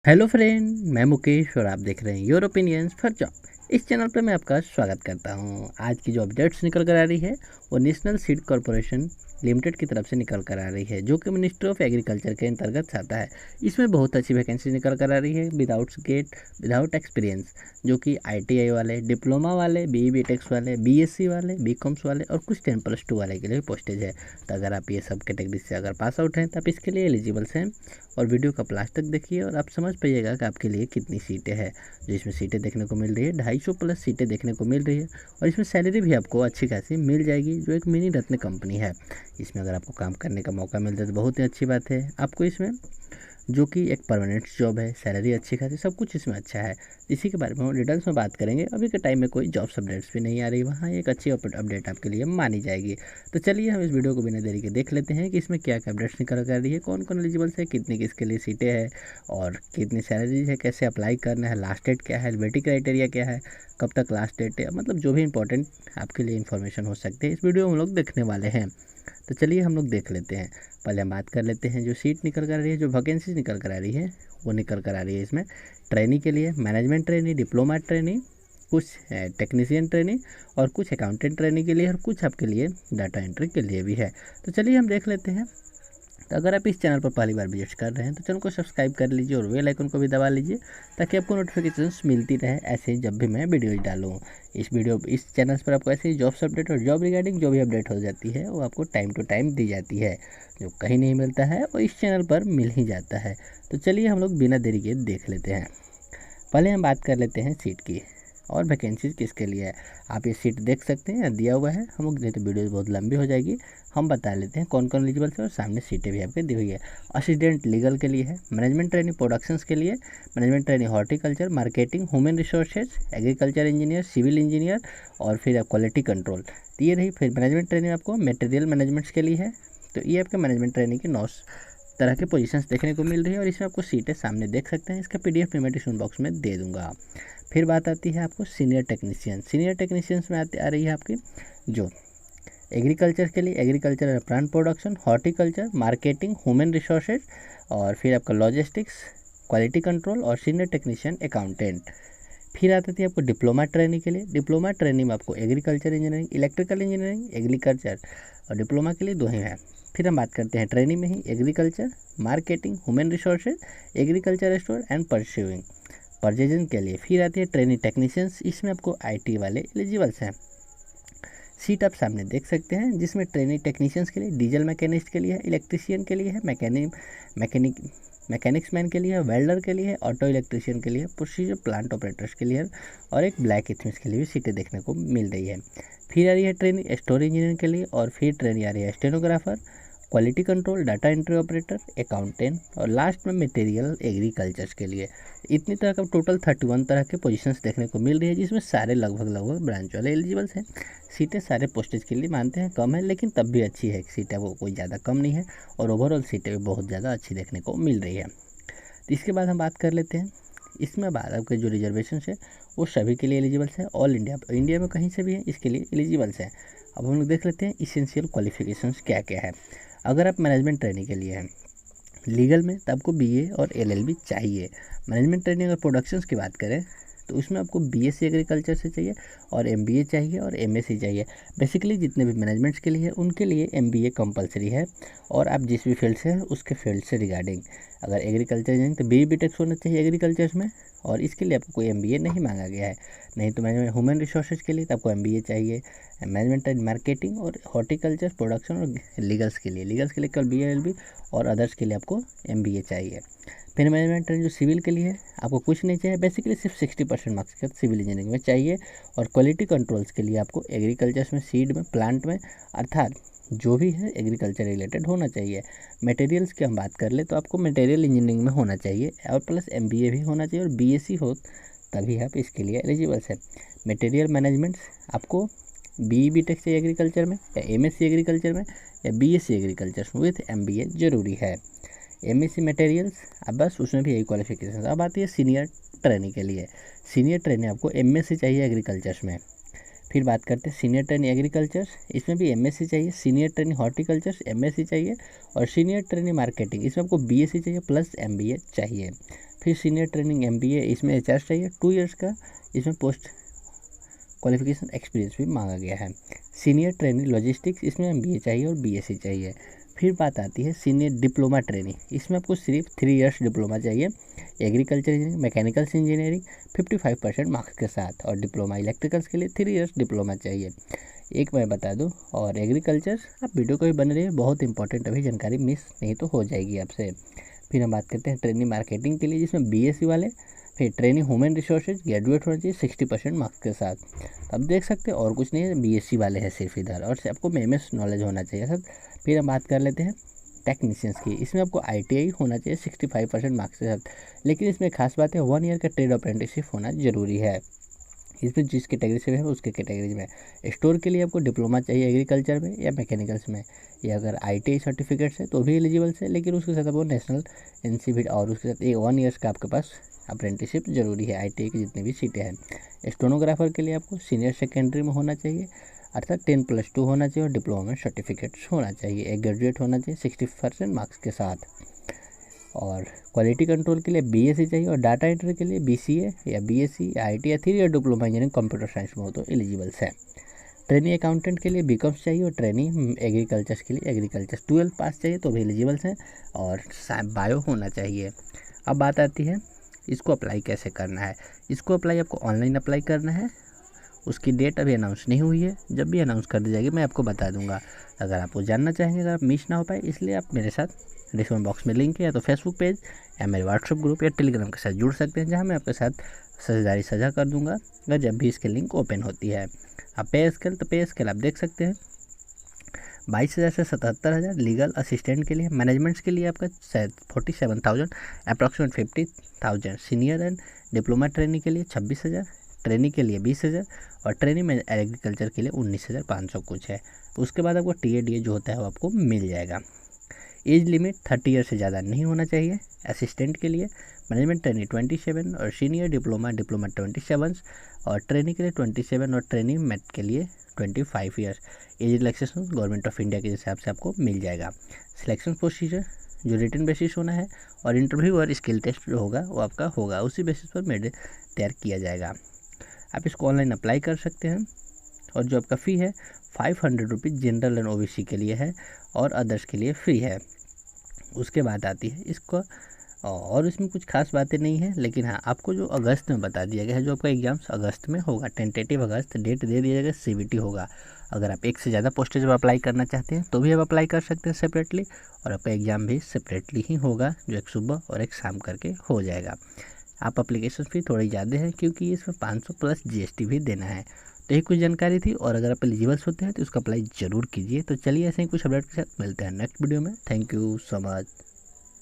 Hello friend, मैं मुकेश और आप देख रहे हैं योर ओपिनियंस फॉर जॉब। इस चैनल पर मैं आपका स्वागत करता हूं। आज की जो अपडेट्स निकल कर आ रही है वो नेशनल सीड कॉरपोरेशन लिमिटेड की तरफ से निकल कर आ रही है, जो कि मिनिस्ट्री ऑफ एग्रीकल्चर के अंतर्गत आता है। इसमें बहुत अच्छी वैकेंसी निकल कर आ रही है विदाउट एक्सपीरियंस, जो कि आईटीआई वाले, डिप्लोमा वाले, बीई बीटेक्स वाले, बीएससी वाले, बीकॉम्स वाले और कुछ 10+2 वाले के लिए पोस्टेज है। तो अगर आप ये सब कैटेगरी से अगर पास आउट हैं तो आप इसके लिए एलिजिबल्स हैं। और वीडियो का लास्ट तक देखिए और आप समझ पाइएगा कि आपके लिए कितनी सीटें हैं। जो इसमें सीटें देखने को मिल रही है 250+ सीटें देखने को मिल रही है, और इसमें सैलरी भी आपको अच्छी खासी मिल जाएगी, जो एक मिनी रत्न कंपनी है। इसमें अगर आपको काम करने का मौका मिलता है तो बहुत ही अच्छी बात है। आपको इसमें जो कि एक परमानेंट जॉब है, सैलरी अच्छी खासी, सब कुछ इसमें अच्छा है। इसी के बारे में हम डिटेल्स में बात करेंगे। अभी के टाइम में कोई जॉब अपडेट्स भी नहीं आ रही, वहाँ एक अच्छी अपडेट आपके लिए मानी जाएगी। तो चलिए हम इस वीडियो को बिना देरी के देख लेते हैं कि इसमें क्या क्या अपडेट्स निकल कर रही है, कौन कौन एलिजिबल्स है, कितनी किसके लिए सीटें हैं और कितनी सैलरी है, कैसे अप्लाई करना है, लास्ट डेट क्या है, एलिजिबिलिटी क्राइटेरिया क्या है, कब तक लास्ट डेट है, मतलब जो भी इंपॉर्टेंट आपके लिए इन्फॉर्मेशन हो सकती है इस वीडियो में हम लोग देखने वाले हैं। तो चलिए हम लोग देख लेते हैं। पहले हम बात कर लेते हैं जो सीट निकल कर आ रही है, जो वैकेंसीज निकल कर आ रही है वो निकल कर आ रही है इसमें ट्रेनी के लिए, मैनेजमेंट ट्रेनी, डिप्लोमा ट्रेनी, कुछ टेक्नीशियन ट्रेनी और कुछ अकाउंटेंट ट्रेनी के लिए, और कुछ आपके लिए डाटा एंट्री के लिए भी है। तो चलिए हम देख लेते हैं। तो अगर आप इस चैनल पर पहली बार विजिट कर रहे हैं तो चैनल को सब्सक्राइब कर लीजिए और बेल आइकन को भी दबा लीजिए, ताकि आपको नोटिफिकेशंस मिलती रहे ऐसे ही जब भी मैं वीडियो डालूँ। इस चैनल पर आपको ऐसे ही जॉब्स अपडेट और जॉब रिगार्डिंग जो भी अपडेट हो जाती है वो आपको टाइम टू टाइम दी जाती है। जो कहीं नहीं मिलता है वो इस चैनल पर मिल ही जाता है। तो चलिए हम लोग बिना देरी के देख लेते हैं। पहले हम बात कर लेते हैं सीट की और वैकेंसीज किसके लिए है। आप ये सीट देख सकते हैं, दिया हुआ है। हम लोग नहीं तो वीडियो बहुत लंबी हो जाएगी, हम बता लेते हैं कौन कौन एलिजिबल है और सामने सीटें भी आपके दी हुई है। असिस्टेंट लीगल के लिए है, मैनेजमेंट ट्रेनिंग प्रोडक्शंस के लिए, management training horticulture, marketing, human resources, agriculture engineer, civil engineer और फिर क्वालिटी कंट्रोल। तो ये रही। फिर मैनेजमेंट ट्रेनिंग आपको मटेरियल मैनेजमेंट्स के लिए है। तो ये आपके मैनेजमेंट ट्रेनिंग की 9 तरह के पोजीशंस देखने को मिल रही है, और इसमें आपको सीटें सामने देख सकते हैं। इसका पीडीएफ मैं डिस्क्रिप्शन बॉक्स में दे दूंगा। फिर बात आती है आपको सीनियर टेक्नीशियन। सीनियर टेक्नीशियंस में आ रही है आपकी जो एग्रीकल्चर के लिए, agriculture and plant production, horticulture, marketing, human resources और फिर आपका लॉजिस्टिक्स, क्वालिटी कंट्रोल और सीनियर टेक्नीशियन अकाउंटेंट। फिर आती थी आपको डिप्लोमा ट्रेनिंग के लिए। डिप्लोमा ट्रेनिंग में आपको agriculture engineering, electrical engineering, agriculture और डिप्लोमा के लिए 2 ही हैं। फिर हम बात करते हैं ट्रेनिंग में ही agriculture, marketing, human resources, agriculture store and pursuing purchasing के लिए। फिर आती है ट्रेनिंग टेक्नीशियंस। इसमें आपको आईटी वाले एलिजिबल्स हैं। सीट आप सामने देख सकते हैं, जिसमें ट्रेनिंग टेक्नीशियंस के लिए डीजल मैकेनिस्ट के लिए है, इलेक्ट्रीशियन के लिए है, मैकेनिक्स मैन के लिए है, वेल्डर के लिए है, ऑटो इलेक्ट्रीशियन के लिए, प्रोसीजर प्लांट ऑपरेटर्स के लिए और एक ब्लैक स्मिथ के लिए भी सीटें देखने को मिल रही है। फिर आ रही है ट्रेनिंग स्टोर इंजीनियर के लिए, और फिर ट्रेनिंग आ रही है stenographer, quality control, data entry operator, accountant और लास्ट में मटेरियल एग्रीकल्चर के लिए। इतनी तरह का टोटल 31 तरह के पोजीशंस देखने को मिल रही है, जिसमें सारे लगभग ब्रांच वाले एलिजिबल्स हैं। सीटें सारे पोस्टेज के लिए मानते हैं कम है, लेकिन तब भी अच्छी है। सीटें वो कोई ज़्यादा कम नहीं है, और ओवरऑल सीटें भी बहुत ज़्यादा अच्छी देखने को मिल रही है। तो इसके बाद हम बात कर लेते हैं। इसमें बाद आपके जो रिजर्वेशन है वो सभी के लिए एलिजिबल्स है। ऑल इंडिया में कहीं से भी है इसके लिए एलिजिबल्स हैं। अब हम लोग देख लेते हैं इसेंशियल क्वालिफिकेशंस क्या क्या है। अगर आप मैनेजमेंट ट्रेनिंग के लिए हैं लीगल में तो आपको बीए और एलएलबी चाहिए। मैनेजमेंट ट्रेनिंग अगर प्रोडक्शंस की बात करें तो उसमें आपको बीएससी एग्रीकल्चर से चाहिए और एमबीए चाहिए और एमएससी चाहिए। बेसिकली जितने भी मैनेजमेंट्स के लिए है उनके लिए एमबीए कंपलसरी है, और आप जिस भी फील्ड से हैं उसके फील्ड से रिगार्डिंग अगर एग्रीकल्चर जाएंगे तो बीई बीटेक होना चाहिए एग्रीकल्चर में, और इसके लिए आपको कोई एमबीए नहीं मांगा गया है। नहीं तो मैनेजमेंट ह्यूमन रिसोर्सेज के लिए तो आपको एमबीए चाहिए। मैनेजमेंट एंड मार्केटिंग और हॉर्टिकल्चर प्रोडक्शन और लीगल्स के लिए केवल बी एल बी, और अदर्स के लिए आपको एमबीए चाहिए। फिर मैनेजमेंट ट्रेनिंग जो सिविल के लिए है आपको कुछ नहीं चाहिए, बेसिकली सिर्फ 60% मार्क्स के सिविल इंजीनियरिंग में चाहिए। और क्वालिटी कंट्रोल्स के लिए आपको एग्रीकल्चर में, सीड में, प्लांट में, अर्थात जो भी है एग्रीकल्चर रिलेटेड होना चाहिए। मटेरियल्स की हम बात कर ले तो आपको मटेरियल इंजीनियरिंग में होना चाहिए और प्लस एमबीए भी होना चाहिए, और बीएससी हो तभी आप इसके लिए एलिजिबल्स है। मटेरियल मैनेजमेंट आपको बीई बीटेक से एग्रीकल्चर में या एमएससी एग्रीकल्चर में या बीएससी एग्रीकल्चर विथ एमबीए जरूरी है। एमएससी मटेरियल्स अब बस उसमें भी यही क्वालिफिकेशन। अब आती है सीनियर ट्रेनिंग के लिए। सीनियर ट्रेनिंग आपको एमएससी चाहिए एग्रीकल्चर्स में। फिर बात करते हैं सीनियर ट्रेनी एग्रीकल्चर, इसमें भी एमएससी चाहिए। सीनियर ट्रेनी हॉर्टिकल्चर एमएससी चाहिए। और सीनियर ट्रेनी मार्केटिंग, इसमें आपको बीएससी चाहिए प्लस एमबीए चाहिए। फिर सीनियर ट्रेनिंग एमबीए, इसमें एचआर चाहिए 2 ईयर्स का, इसमें पोस्ट क्वालिफिकेशन एक्सपीरियंस भी मांगा गया है। सीनियर ट्रेनिंग लॉजिस्टिक्स, इसमें एमबीए चाहिए और बीएससी चाहिए। फिर बात आती है सीनियर डिप्लोमा ट्रेनिंग, इसमें आपको सिर्फ 3 ईयर्स डिप्लोमा चाहिए। Agriculture engineering, mechanicals engineering 55% marks के साथ, और डिप्लोमा इलेक्ट्रिकल्स के लिए 3 ईयर्स डिप्लोमा चाहिए। एक मैं बता दूं, और एग्रीकल्चर आप वीडियो को भी बन रही है, बहुत इंपॉर्टेंट अभी जानकारी मिस नहीं तो हो जाएगी आपसे। फिर हम बात करते हैं ट्रेनिंग मार्केटिंग के लिए, जिसमें बीएससी वाले। फिर ट्रेनिंग ह्यूमन रिसोर्सेज ग्रेजुएट होना चाहिए 60% मार्क्स के साथ। अब देख सकते हैं और कुछ नहीं है, बीएससी वाले हैं सिर्फ इधर, और आपको एमएस नॉलेज होना चाहिए सर। फिर हम बात कर लेते हैं टेक्नीशियंस की, इसमें आपको आईटीआई होना चाहिए 65% मार्क्स के साथ। लेकिन इसमें खास बात है 1 ईयर का ट्रेड अप्रेंटिसशिप होना जरूरी है। इसमें जिस कैटेगरी से है उसके कैटेगरी में। स्टोर के लिए आपको डिप्लोमा चाहिए एग्रीकल्चर में या मैकेनिकल्स में, या अगर आईटीआई सर्टिफिकेट्स है तो भी एलिजिबल है, लेकिन उसके साथ आपको नेशनल एनसीवी और उसके साथ 1 ईयर्स का आपके पास अप्रेंटिसशिप जरूरी है आईटीआई की जितनी भी सीटें हैं। स्टेनोग्राफर के लिए आपको सीनियर सेकेंडरी में होना चाहिए, अर्थात 10+2 होना चाहिए, और डिप्लोमा में सर्टिफिकेट्स होना चाहिए। एक ग्रेजुएट होना चाहिए 60% मार्क्स के साथ। और क्वालिटी कंट्रोल के लिए बीएससी चाहिए, और डाटा एंट्री के लिए बीसीए या बीएससी या आईटी या 3 year diploma engineering computer science में हो तो एलिजिबल्स है। ट्रेनी अकाउंटेंट के लिए बीकॉम्स चाहिए, और ट्रेनी एग्रीकल्चर के लिए एग्रीकल्चर 12 पास चाहिए तो भी एलिजिबल्स हैं, और बायो होना चाहिए। अब बात आती है इसको अप्लाई कैसे करना है। इसको अप्लाई आपको ऑनलाइन अप्लाई करना है, उसकी डेट अभी अनाउंस नहीं हुई है, जब भी अनाउंस कर दी जाएगी मैं आपको बता दूंगा। अगर आप वो जानना चाहेंगे, अगर आप मिस ना हो पाए, इसलिए आप मेरे साथ डिस्क्रिप्शन बॉक्स में लिंक है, या तो फेसबुक पेज या मेरे व्हाट्सअप ग्रुप या टेलीग्राम के साथ जुड़ सकते हैं, जहाँ मैं आपके साथ साझेदारी साझा कर दूंगा अगर जब भी इसकी लिंक ओपन होती है। अब पे स्केल, तो पे स्केल आप देख सकते हैं 22,000 से 77,000 लीगल असिस्टेंट के लिए। मैनेजमेंट्स के लिए आपका 47,000 approximate 50,000। Senior and diploma training के लिए 26,000, ट्रेनिंग के लिए 20,000, और ट्रेनिंग में एग्रीकल्चर के लिए 19,500 कुछ है। उसके बाद आपको टीएडीए जो होता है वो आपको मिल जाएगा। एज लिमिट 30 ईयर से ज़्यादा नहीं होना चाहिए असिस्टेंट के लिए। मैनेजमेंट ट्रेनिंग 27, और सीनियर डिप्लोमा 27, और ट्रेनिंग के लिए 27, और ट्रेनिंग मेट के लिए 25 years. Age relaxation government of India के हिसाब से आपको मिल जाएगा। सिलेक्शन प्रोसीजर जो रिटन बेसिस होना है, और इंटरव्यू और स्किल टेस्ट जो होगा वो आपका होगा, उसी बेसिस पर मेरिट तैयार किया जाएगा। आप इसको ऑनलाइन अप्लाई कर सकते हैं, और जो आपका फ़ी है 500 रुपीज़ जनरल एंड ओबीसी के लिए है, और अदर्स के लिए फ्री है। उसके बाद आती है इसको, और इसमें कुछ खास बातें नहीं है, लेकिन हाँ आपको जो अगस्त में बता दिया गया है, जो आपका एग्जाम्स अगस्त में होगा, टेंटेटिव अगस्त डेट दे दिया जाएगा, सीवीटी होगा। अगर आप एक से ज़्यादा पोस्टेज पर अप्लाई करना चाहते हैं तो भी आप अप्लाई कर सकते हैं सेपरेटली, और आपका एग्ज़ाम भी सेपरेटली ही होगा, जो एक सुबह और एक शाम करके हो जाएगा। आप अप्लीकेशन फ़ी थोड़ी ज़्यादा है, क्योंकि इसमें 500 प्लस जीएसटी भी देना है। तो यही कुछ जानकारी थी, और अगर आप एलिजिबल्स होते हैं तो उसका अप्लाई ज़रूर कीजिए। तो चलिए ऐसे ही कुछ अपडेट के साथ मिलते हैं नेक्स्ट वीडियो में। Thank you so much.